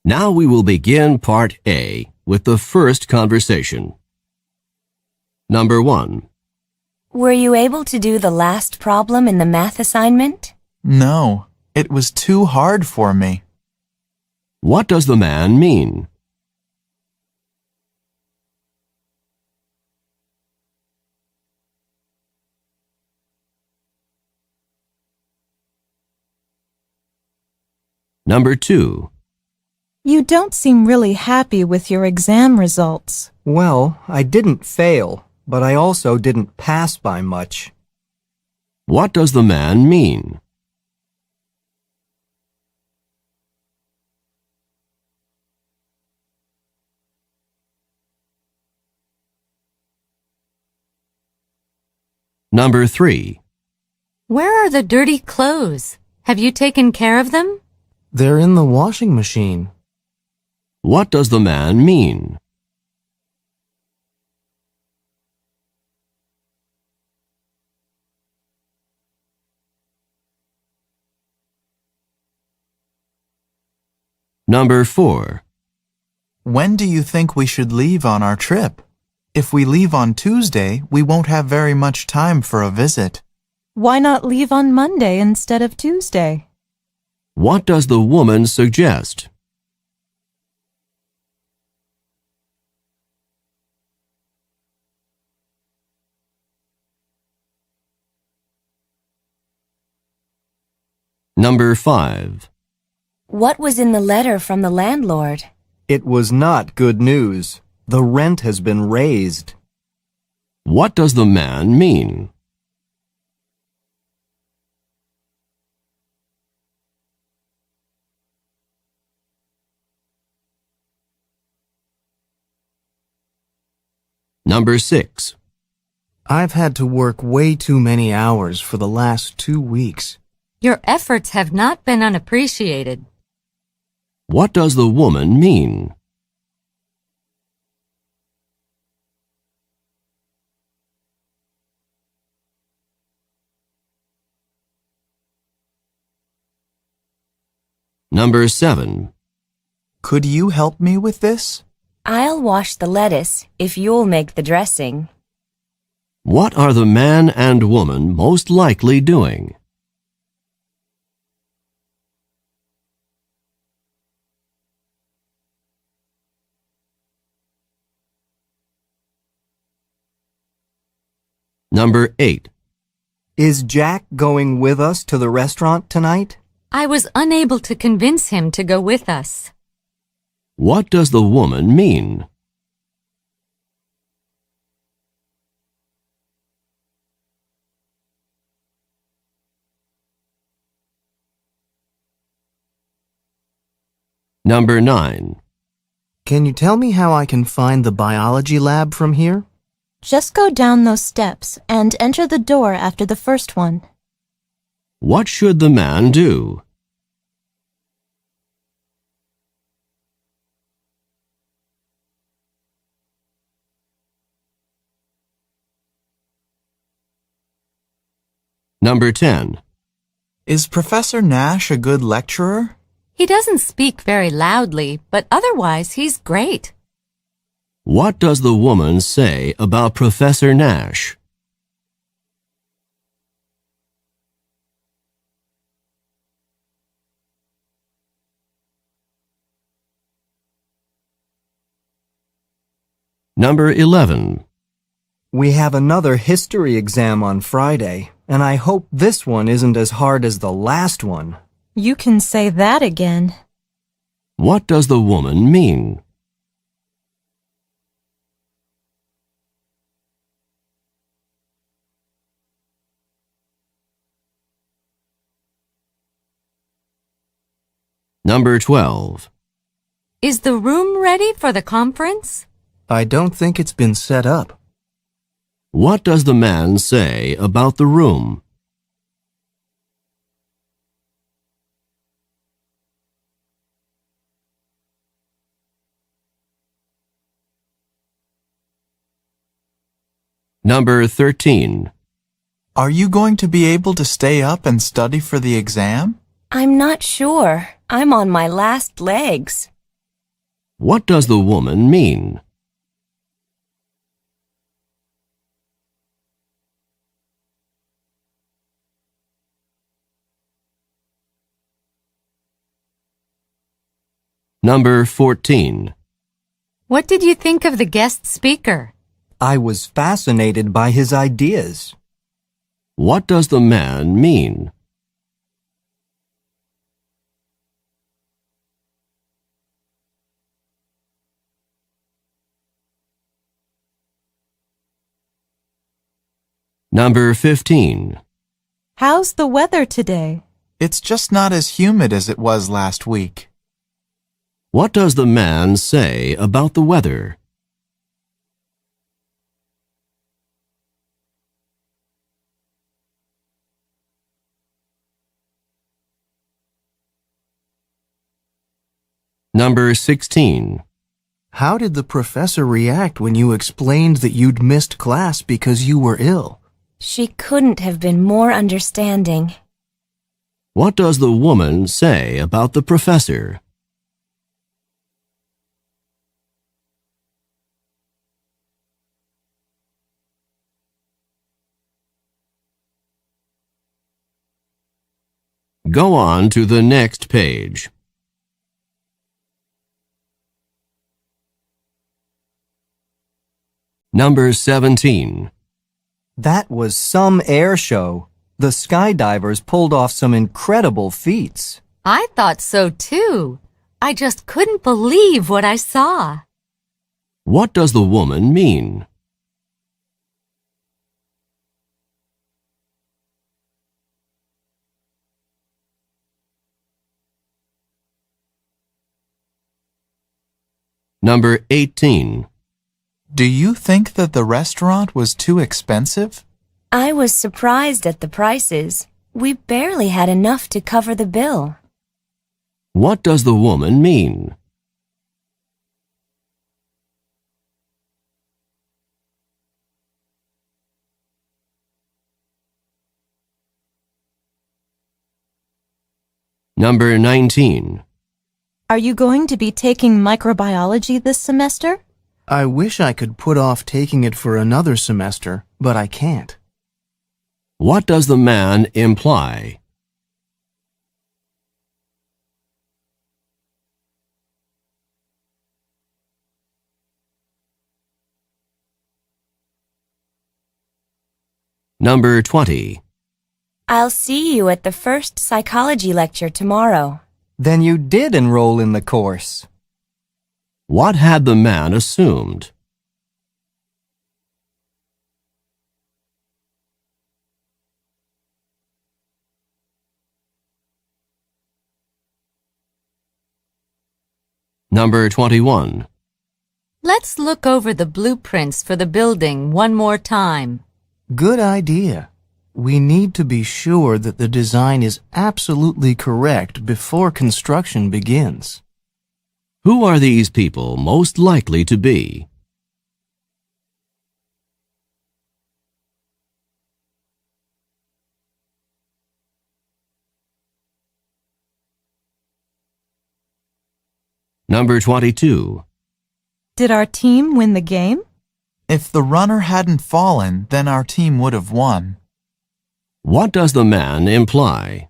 Now we will begin Part A with the first conversation. Number 1. Were you able to do the last problem in the math assignment? No, it was too hard for me. What does the man mean? Number 2. You don't seem really happy with your exam results. Well, I didn't fail, but I also didn't pass by much. What does the man mean? Number 3. Where are the dirty clothes? Have you taken care of them? They're in the washing machine. What does the man mean? Number 4. When do you think we should leave on our trip? If we leave on Tuesday, we won't have very much time for a visit. Why not leave on Monday instead of Tuesday? What does the woman suggest? Number 5. What was in the letter from the landlord? It was not good news. The rent has been raised. What does the man mean? Number 6. I've had to work way too many hours for the last 2 weeks. Your efforts have not been unappreciated. What does the woman mean? Number 7. Could you help me with this? I'll wash the lettuce if you'll make the dressing. What are the man and woman most likely doing? Number 8. Is Jack going with us to the restaurant tonight? I was unable to convince him to go with us. What does the woman mean? Number 9. Can you tell me how I can find the biology lab from here? Just go down those steps and enter the door after the first one. What should the man do? Number 10. Is Professor Nash a good lecturer? He doesn't speak very loudly, but otherwise he's great. What does the woman say about Professor Nash? Number 11. We have another history exam on Friday, and I hope this one isn't as hard as the last one. You can say that again. What does the woman mean? Number 12. Is the room ready for the conference? I don't think it's been set up. What does the man say about the room? Number 13. Are you going to be able to stay up and study for the exam? I'm not sure. I'm on my last legs. What does the woman mean? Number 14. What did you think of the guest speaker? I was fascinated by his ideas. What does the man mean? Number 15. How's the weather today? It's just not as humid as it was last week. What does the man say about the weather? Number 16. How did the professor react when you explained that you'd missed class because you were ill? She couldn't have been more understanding. What does the woman say about the professor? Go on to the next page. Number 17. That was some air show. The skydivers pulled off some incredible feats. I thought so too. I just couldn't believe what I saw. What does the woman mean? Number 18. Do you think that the restaurant was too expensive? I was surprised at the prices. We barely had enough to cover the bill. What does the woman mean? Number 19. Are you going to be taking microbiology this semester? I wish I could put off taking it for another semester, but I can't. What does the man imply? Number 20. I'll see you at the first psychology lecture tomorrow. Then you did enroll in the course. What had the man assumed? Number 21. Let's look over the blueprints for the building one more time. Good idea. We need to be sure that the design is absolutely correct before construction begins. Who are these people most likely to be? Number 22. Did our team win the game? If the runner hadn't fallen, then our team would have won. What does the man imply?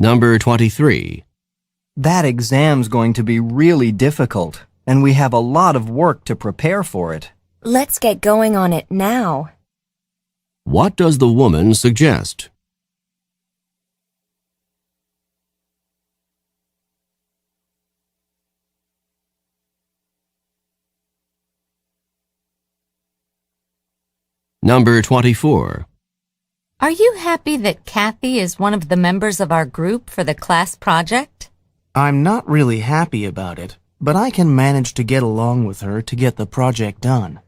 Number 23. That exam's going to be really difficult, and we have a lot of work to prepare for it. Let's get going on it now. What does the woman suggest? Number 24. Are you happy that Kathy is one of the members of our group for the class project? I'm not really happy about it, but I can manage to get along with her to get the project done.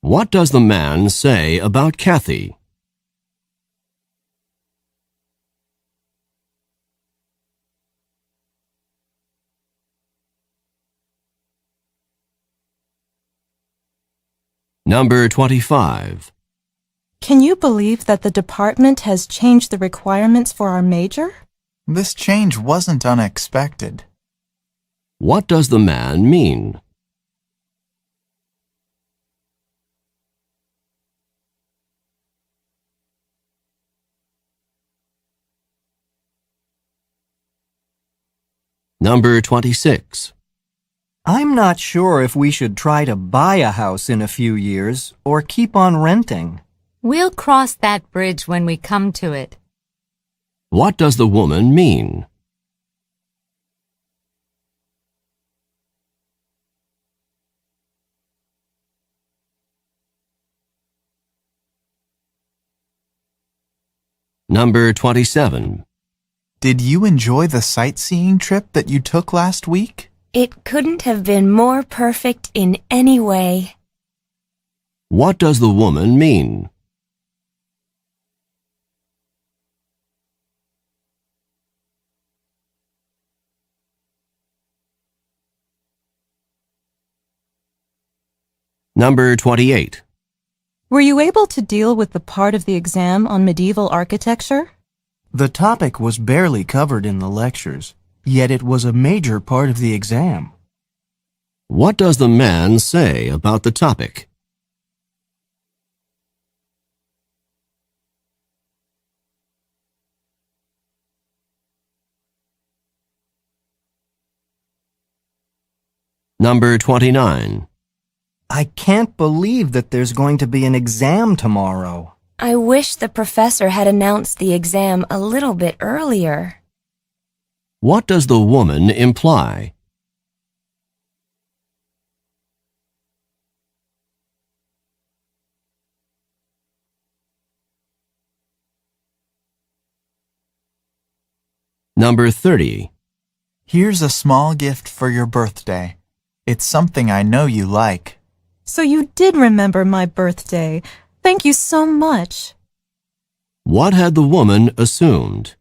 What does the man say about Kathy? Number 25. Can you believe that the department has changed the requirements for our major? This change wasn't unexpected. What does the man mean? Number 26. I'm not sure if we should try to buy a house in a few years or keep on renting. We'll cross that bridge when we come to it. What does the woman mean? Number 27. Did you enjoy the sightseeing trip that you took last week? It couldn't have been more perfect in any way. What does the woman mean? Number 28. Were you able to deal with the part of the exam on medieval architecture? The topic was barely covered in the lectures, yet it was a major part of the exam. What does the man say about the topic? Number 29. I can't believe that there's going to be an exam tomorrow. I wish the professor had announced the exam a little bit earlier. What does the woman imply? Number 30. Here's a small gift for your birthday. It's something I know you like. So you did remember my birthday. Thank you so much. What had the woman assumed?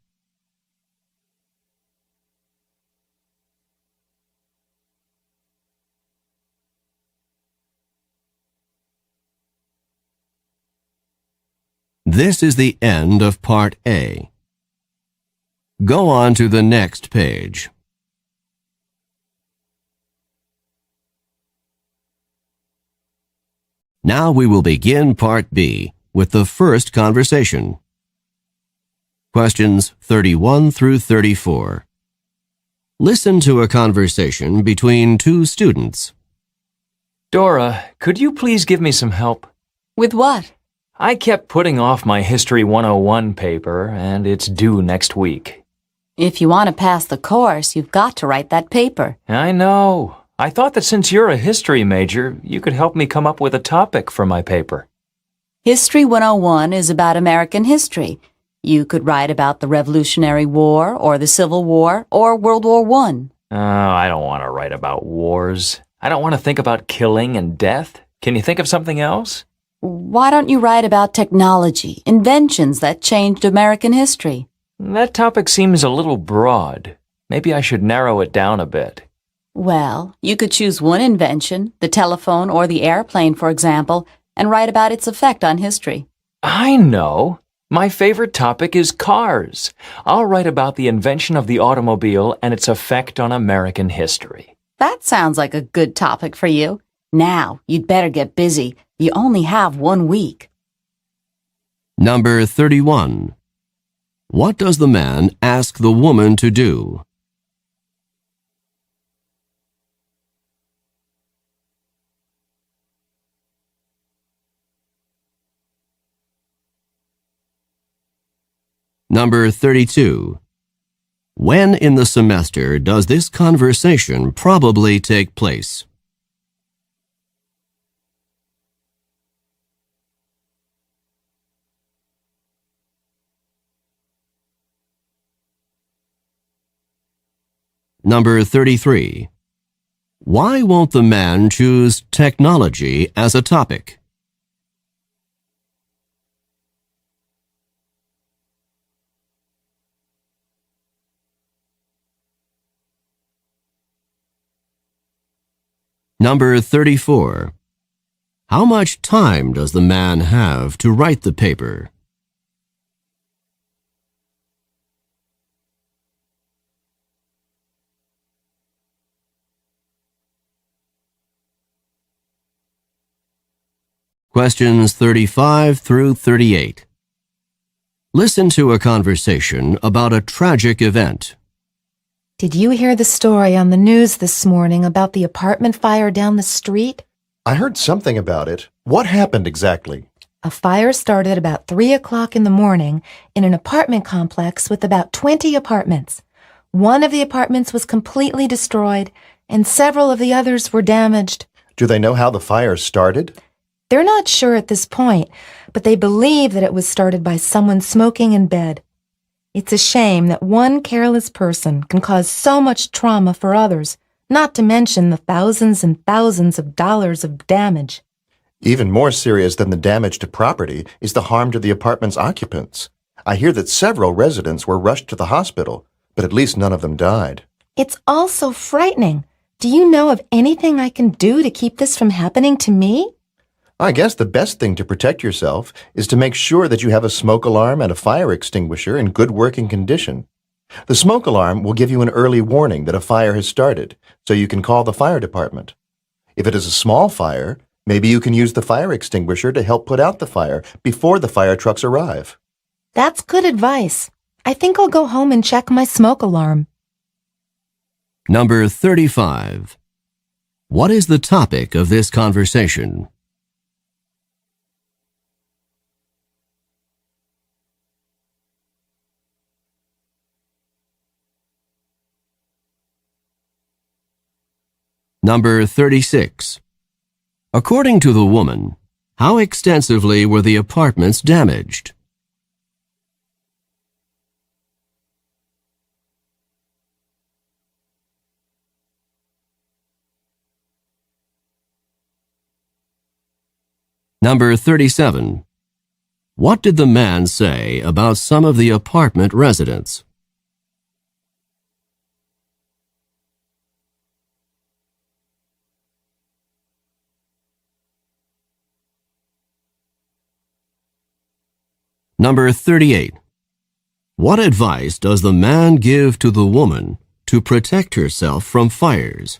This is the end of Part A. Go on to the next page. Now we will begin Part B with the first conversation. Questions 31 through 34. Listen to a conversation between two students. Dora, could you please give me some help? With what? I kept putting off my History 101 paper, and it's due next week. If you want to pass the course, you've got to write that paper. I know. I thought that since you're a history major, you could help me come up with a topic for my paper. History 101 is about American history. You could write about the Revolutionary War, or the Civil War, or World War I. Oh, I don't want to write about wars. I don't want to think about killing and death. Can you think of something else? Why don't you write about technology, inventions that changed American history? That topic seems a little broad. Maybe I should narrow it down a bit. Well, you could choose one invention, the telephone or the airplane, for example, and write about its effect on history. I know. My favorite topic is cars. I'll write about the invention of the automobile and its effect on American history. That sounds like a good topic for you. Now, you'd better get busy. You only have 1 week. Number 31. What does the man ask the woman to do? Number 32. When in the semester does this conversation probably take place? Number 33. Why won't the man choose technology as a topic? Number 34. How much time does the man have to write the paper? Questions 35 through 38. Listen to a conversation about a tragic event. Did you hear the story on the news this morning about the apartment fire down the street? I heard something about it. What happened exactly? A fire started about 3 o'clock in the morning in an apartment complex with about 20 apartments. One of the apartments was completely destroyed, and several of the others were damaged. Do they know how the fire started? They're not sure at this point, but they believe that it was started by someone smoking in bed. It's a shame that one careless person can cause so much trauma for others, not to mention the thousands and thousands of dollars of damage. Even more serious than the damage to property is the harm to the apartment's occupants. I hear that several residents were rushed to the hospital, but at least none of them died. It's all so frightening. Do you know of anything I can do to keep this from happening to me? I guess the best thing to protect yourself is to make sure that you have a smoke alarm and a fire extinguisher in good working condition. The smoke alarm will give you an early warning that a fire has started, so you can call the fire department. If it is a small fire, maybe you can use the fire extinguisher to help put out the fire before the fire trucks arrive. That's good advice. I think I'll go home and check my smoke alarm. Number 35. What is the topic of this conversation? Number 36. According to the woman, how extensively were the apartments damaged? Number 37. What did the man say about some of the apartment residents? Number 38. What advice does the man give to the woman to protect herself from fires?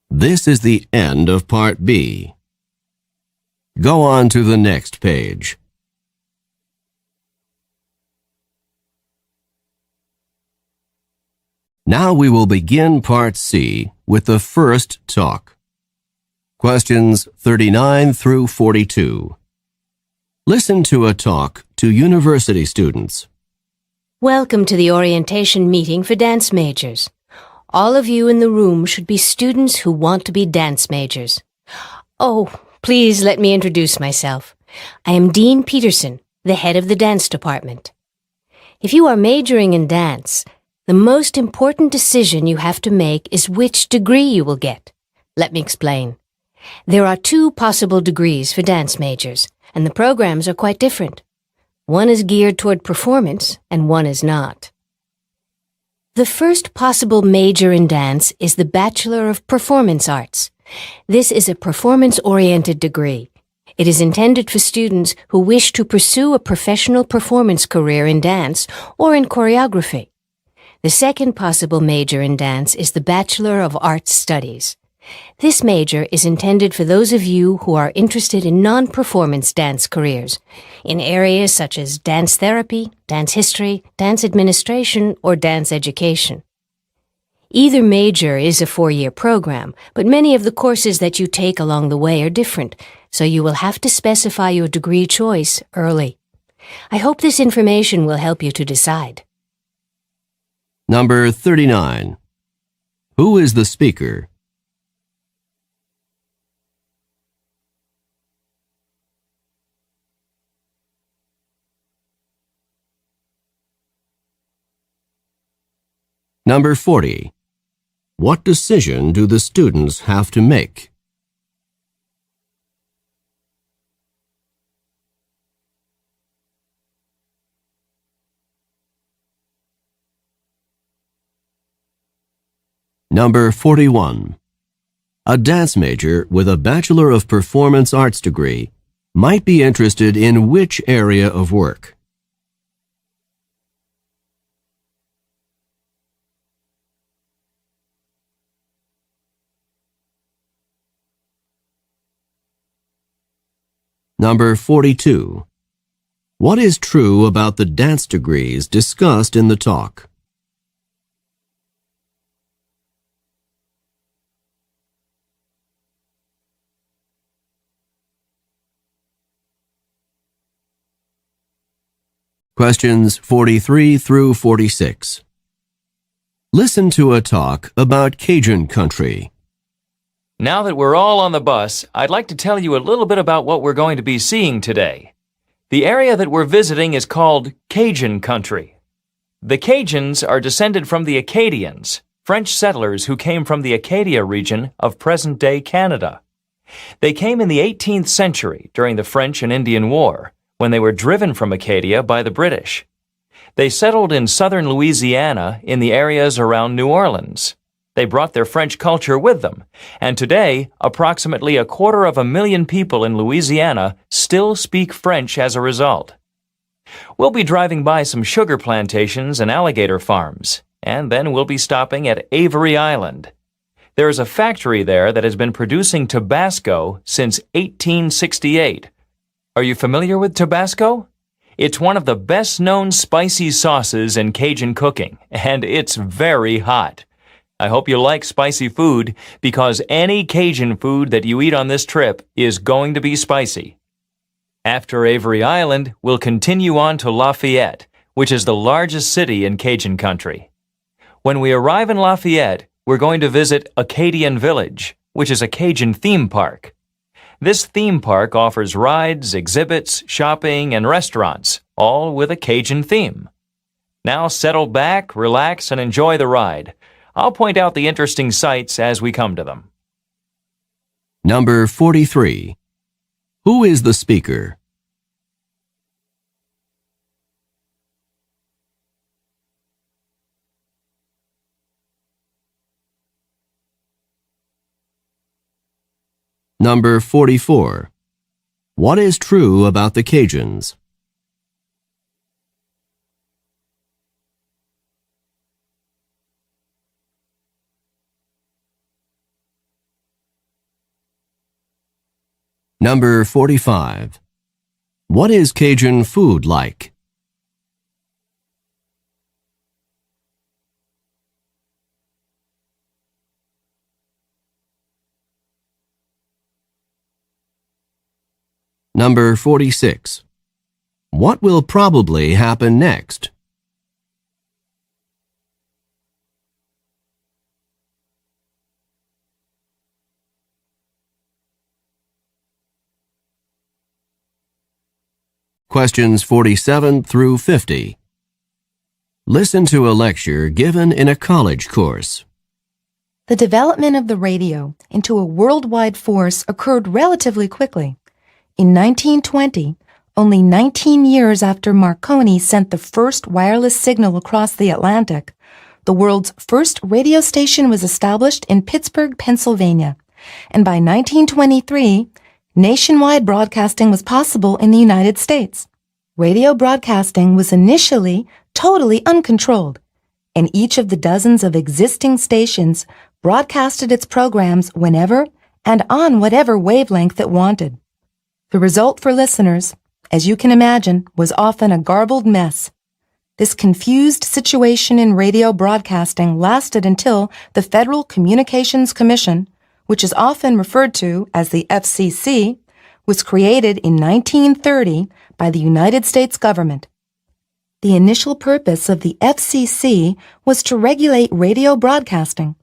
This is the end of Part B. Go on to the next page. Now we will begin Part C with the first talk. Questions 39 through 42. Listen to a talk to university students. Welcome to the orientation meeting for dance majors. All of you in the room should be students who want to be dance majors. Oh, please let me introduce myself. I am Dean Peterson, the head of the dance department. If you are majoring in dance, the most important decision you have to make is which degree you will get. Let me explain. There are 2 possible degrees for dance majors, and the programs are quite different. One is geared toward performance, and one is not. The first possible major in dance is the Bachelor of Performance Arts. This is a performance-oriented degree. It is intended for students who wish to pursue a professional performance career in dance or in choreography. The second possible major in dance is the Bachelor of Arts Studies. This major is intended for those of you who are interested in non-performance dance careers, in areas such as dance therapy, dance history, dance administration, or dance education. Either major is a 4-year program, but many of the courses that you take along the way are different, so you will have to specify your degree choice early. I hope this information will help you to decide. Number 39. Who is the speaker? Number 40. What decision do the students have to make? Number 41. A dance major with a Bachelor of Performance Arts degree might be interested in which area of work? Number 42. What is true about the dance degrees discussed in the talk? Questions 43 through 46. Listen to a talk about Cajun country. Now that we're all on the bus, I'd like to tell you a little bit about what we're going to be seeing today. The area that we're visiting is called Cajun country. The Cajuns are descended from the Acadians, French settlers who came from the Acadia region of present-day Canada. They came in the 18th century during the French and Indian War, when they were driven from Acadia by the British. They settled in southern Louisiana in the areas around New Orleans. They brought their French culture with them, and today, approximately 250,000 people in Louisiana still speak French as a result. We'll be driving by some sugar plantations and alligator farms, and then we'll be stopping at Avery Island. There is a factory there that has been producing Tabasco since 1868. Are you familiar with Tabasco? It's one of the best-known spicy sauces in Cajun cooking, and it's very hot. I hope you like spicy food, because any Cajun food that you eat on this trip is going to be spicy. After Avery Island, we'll continue on to Lafayette, which is the largest city in Cajun country. When we arrive in Lafayette, we're going to visit Acadian Village, which is a Cajun theme park. This theme park offers rides, exhibits, shopping, and restaurants, all with a Cajun theme. Now settle back, relax, and enjoy the ride. I'll point out the interesting sights as we come to them. Number 43. Who is the speaker? Number 44. What is true about the Cajuns? Number 45. What is Cajun food like? Number 46. What will probably happen next? Questions 47 through 50. Listen to a lecture given in a college course. The development of the radio into a worldwide force occurred relatively quickly. In 1920, only 19 years after Marconi sent the first wireless signal across the Atlantic, the world's first radio station was established in Pittsburgh, Pennsylvania, and by 1923, nationwide broadcasting was possible in the United States. Radio broadcasting was initially totally uncontrolled, and each of the dozens of existing stations broadcasted its programs whenever and on whatever wavelength it wanted. The result for listeners, as you can imagine, was often a garbled mess. This confused situation in radio broadcasting lasted until the Federal Communications Commission, which is often referred to as the FCC, was created in 1930 by the United States government. The initial purpose of the FCC was to regulate radio broadcasting.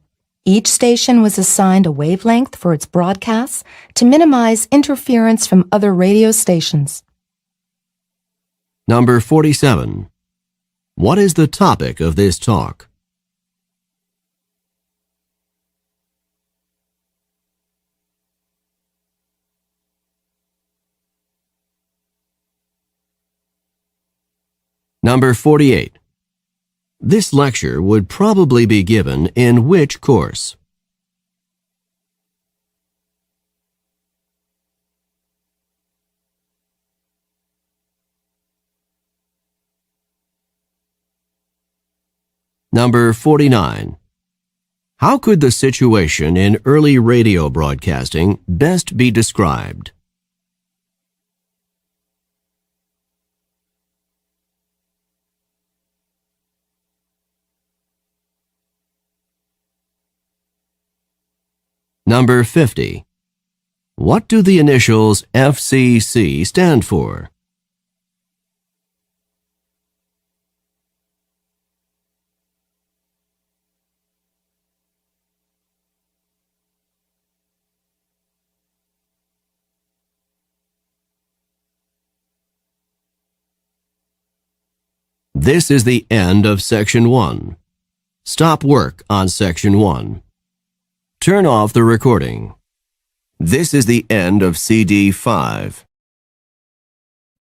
Each station was assigned a wavelength for its broadcasts to minimize interference from other radio stations. Number 47. What is the topic of this talk? Number 48. This lecture would probably be given in which course? Number 49. How could the situation in early radio broadcasting best be described? Number 50. What do the initials FCC stand for? This is the end of Section 1. Stop work on Section 1. Turn off the recording. This is the end of CD 5.